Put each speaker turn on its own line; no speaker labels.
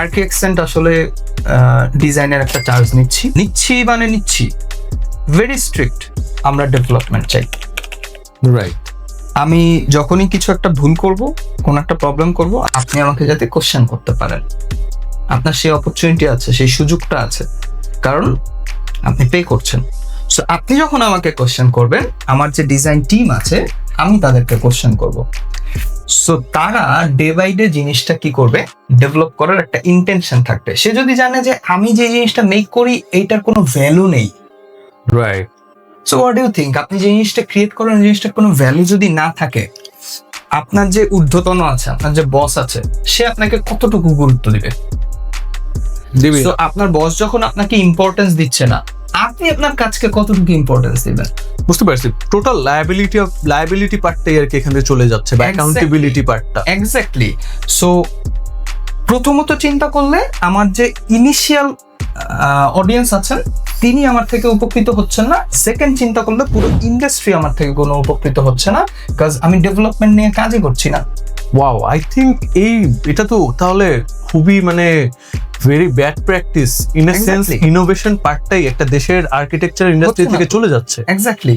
আর্কি Xcent আসলে ডিজাইনের একটা চার্জ নিচ্ছি ভেরি স্ট্রিক্ট। আমরা ডেভেলপমেন্ট চাই।
রাইট।
আমি যখনই কিছু একটা ভুল করব, কোন একটা প্রবলেম করব, আপনি আমাকে যাতে কোশ্চেন করতে পারেন, আপনার সেই অপরচুনিটি আছে, সেই সুযোগটা আছে, কারণ আপনি পে করছেন। সো আপনি যখন আমাকে কোশ্চেন করবেন, আমার যে ডিজাইন টিম আছে আমি তাদেরকে কোশ্চেন করব। সো তারা ডে বাই ডে জিনিসটা কি করবে, ডেভেলপ করার একটা ইন্টেনশন থাকবে। সে যদি জানে যে আমি যে জিনিসটা মেক করি এইটার কোনো ভ্যালু নেই,
right.
So what do you think, আপনি যে জিনিসটা ক্রিয়েট করেন জিনিসটার কোনো ভ্যালু যদি না থাকে, আপনার যে ঊর্ধ্বতন আছে, আপনার যে বস আছে, সে আপনাকে কতটুকু গুরুত্ব দিবে? তো আপনার বস যখন আপনাকে ইম্পর্টেন্স দিচ্ছে না, আপনি আপনার কাজকে কতটুকু ইম্পর্টেন্স দিবেন?
বুঝতে পারছি, টোটাল লায়াবিলিটি পার্টটাই আর কি এখানে চলে যাচ্ছে, বা অ্যাকাউন্টেবিলিটি পার্টটা।
এক্স্যাক্টলি। সো প্রথমত চিন্তা করলে আমার যে ইনিশিয়াল অডিয়েন্স আছেন তিনি আমার থেকে উপকৃত হচ্ছেন না। সেকেন্ড চিন্তা করলে পুরো ইন্ডাস্ট্রি আমার থেকে কোনো উপকৃত হচ্ছে না, কারণ আমি ডেভেলপমেন্ট নিয়ে কাজই করছি না।
ওয়াও, আই থিঙ্ক এটা তো তাহলে খুবই মানে very bad practice in a sense. Innovation পার্টটাই একটা দেশের আর্কিটেকচার ইন্ডাস্ট্রি থেকে চলে যাচ্ছে।
এক্স্যাক্টলি।